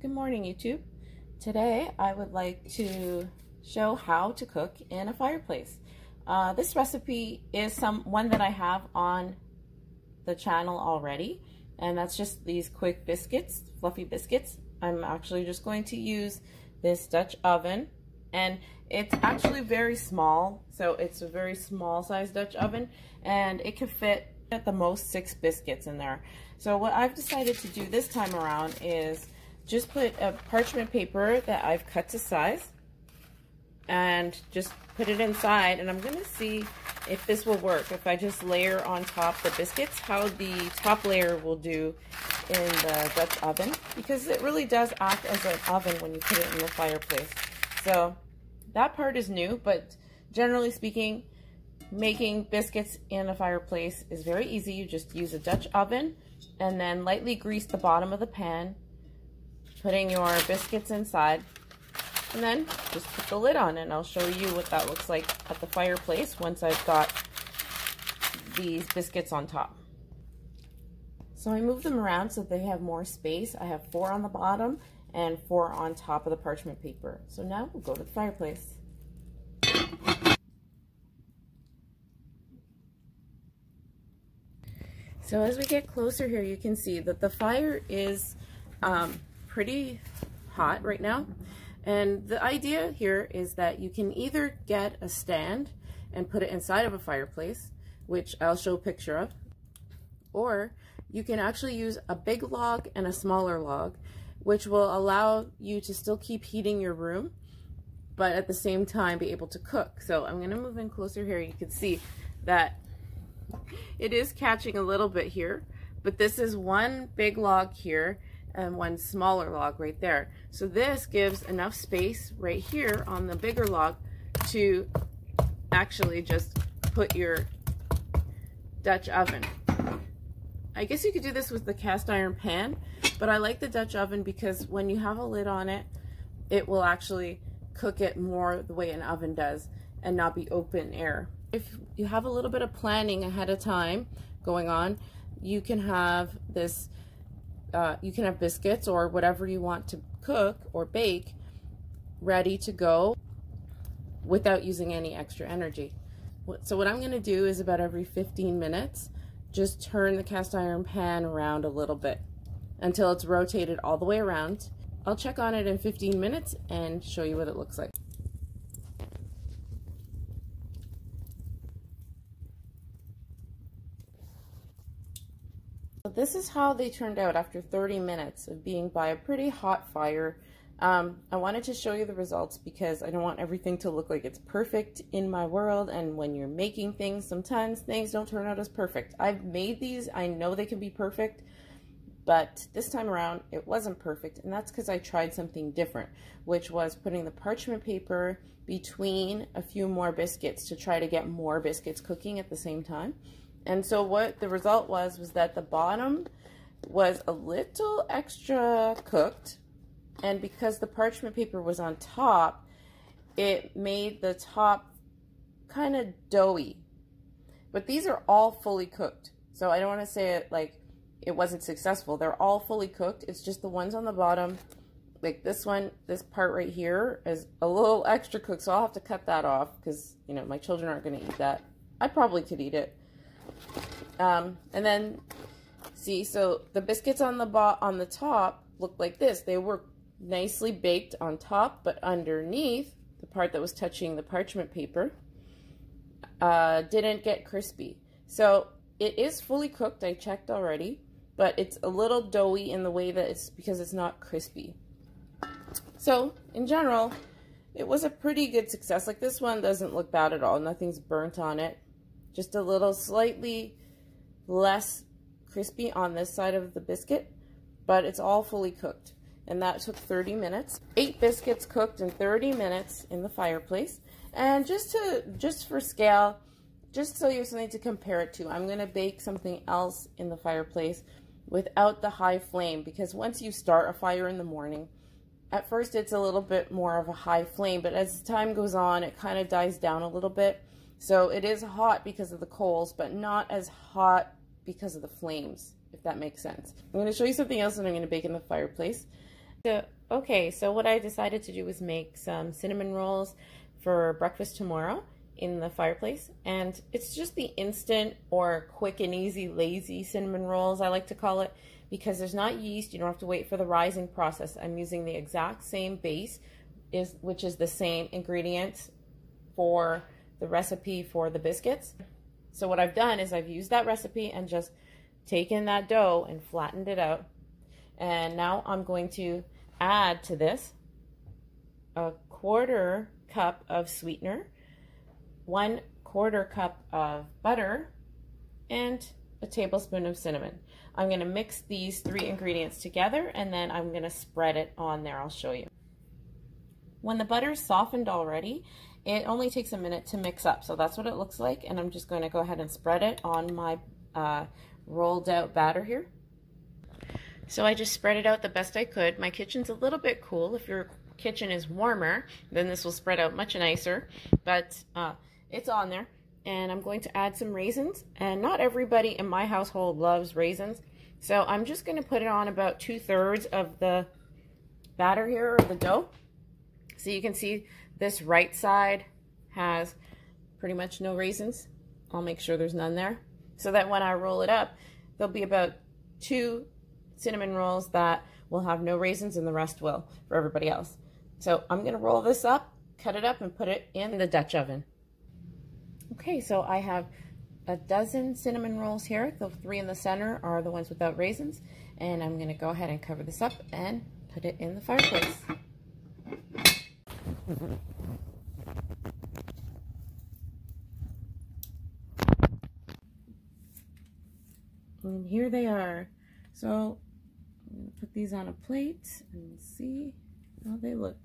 Good morning, YouTube. Today I would like to show how to cook in a fireplace. This recipe is one that I have on the channel already, and that's just these quick biscuits, fluffy biscuits. I'm actually just going to use this Dutch oven, and it's actually very small, so it's a very small size Dutch oven, and it can fit at the most 6 biscuits in there. So what I've decided to do this time around is just put a parchment paper that I've cut to size and just put it inside, and I'm going to see if this will work. If I just layer on top the biscuits, how the top layer will do in the Dutch oven, because it really does act as an oven when you put it in the fireplace. So that part is new, but generally speaking, making biscuits in a fireplace is very easy. You just use a Dutch oven and then lightly grease the bottom of the pan, putting your biscuits inside, and then just put the lid on, and I'll show you what that looks like at the fireplace once I've got these biscuits on top. So I move them around so they have more space. I have 4 on the bottom and 4 on top of the parchment paper. So now we'll go to the fireplace. So as we get closer here, you can see that the fire is pretty hot right now, and the idea here is that you can either get a stand and put it inside of a fireplace, which I'll show a picture of, or you can actually use a big log and a smaller log, which will allow you to still keep heating your room but at the same time be able to cook. So I'm going to move in closer here. You can see that it is catching a little bit here, but this is one big log here and one smaller log right there. So this gives enough space right here on the bigger log to actually just put your Dutch oven. I guess you could do this with the cast iron pan, but I like the Dutch oven because when you have a lid on it, it will actually cook it more the way an oven does and not be open air. If you have a little bit of planning ahead of time going on, you can have this you can have biscuits or whatever you want to cook or bake ready to go without using any extra energy. So what I'm going to do is about every 15 minutes, just turn the cast iron pan around a little bit until it's rotated all the way around. I'll check on it in 15 minutes and show you what it looks like. This is how they turned out after 30 minutes of being by a pretty hot fire. I wanted to show you the results because I don't want everything to look like it's perfect in my world, and when you're making things, sometimes things don't turn out as perfect. I've made these, I know they can be perfect, but this time around it wasn't perfect, and that's because I tried something different, which was putting the parchment paper between a few more biscuits to try to get more biscuits cooking at the same time. And so what the result was that the bottom was a little extra cooked, and because the parchment paper was on top, it made the top kind of doughy. But these are all fully cooked, so I don't want to say it like it wasn't successful. They're all fully cooked. It's just the ones on the bottom, like this one, this part right here is a little extra cooked, so I'll have to cut that off because, you know, my children aren't going to eat that. I probably could eat it. And then see, so the biscuits on the top look like this. They were nicely baked on top, but underneath, the part that was touching the parchment paper didn't get crispy. So it is fully cooked, I checked already, but it's a little doughy in the way that it's because it's not crispy. So in general, it was a pretty good success. Like, this one doesn't look bad at all. Nothing's burnt on it. Just a little slightly less crispy on this side of the biscuit, but it's all fully cooked. And that took 30 minutes. 8 biscuits cooked in 30 minutes in the fireplace. And just for scale, just so you have something to compare it to, I'm gonna bake something else in the fireplace without the high flame, because once you start a fire in the morning, at first it's a little bit more of a high flame, but as time goes on, it kind of dies down a little bit. So it is hot because of the coals, but not as hot because of the flames, if that makes sense. I'm going to show you something else that I'm going to bake in the fireplace. So what I decided to do was make some cinnamon rolls for breakfast tomorrow in the fireplace. And it's just the instant or quick and easy, lazy cinnamon rolls, I like to call it, because there's not yeast. You don't have to wait for the rising process. I'm using the exact same base, which is the same ingredients for the recipe for the biscuits. So what I've done is I've used that recipe and just taken that dough and flattened it out. And now I'm going to add to this a 1/4 cup of sweetener, 1/4 cup of butter, and a tablespoon of cinnamon. I'm going to mix these 3 ingredients together, and then I'm going to spread it on there. I'll show you. When the butter's softened already, it only takes a minute to mix up. So that's what it looks like, and I'm just going to go ahead and spread it on my rolled out batter here. So I just spread it out the best I could. My kitchen's a little bit cool. If your kitchen is warmer, then this will spread out much nicer, but it's on there. And I'm going to add some raisins, and not everybody in my household loves raisins, so I'm just going to put it on about 2/3 of the batter here, or the dough. So you can see this right side has pretty much no raisins. I'll make sure there's none there, so that when I roll it up, there'll be about 2 cinnamon rolls that will have no raisins, and the rest will for everybody else. So I'm going to roll this up, cut it up, and put it in the Dutch oven. Okay, so I have a dozen cinnamon rolls here. The 3 in the center are the ones without raisins, and I'm going to go ahead and cover this up and put it in the fireplace. And here they are. So I'm going to put these on a plate and see how they look.